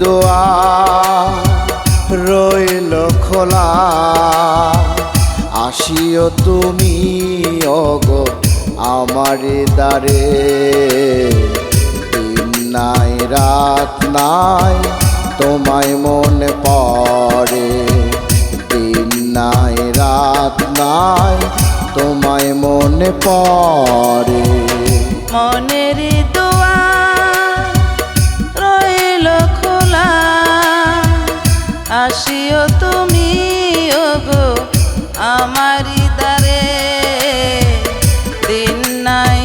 দুয়ার রইল খোলা, আসিও তুমি ওগো আমার দ্বারে। দিন নাই রাত নাই তোমায় মনে পড়ে, দিন নাই রাত নাই তোমায় মনে পড়ে। মনের দুয়ার রইল খোলা, আসিও তুমি ওগো আমারি দ্বারে। দিন নাই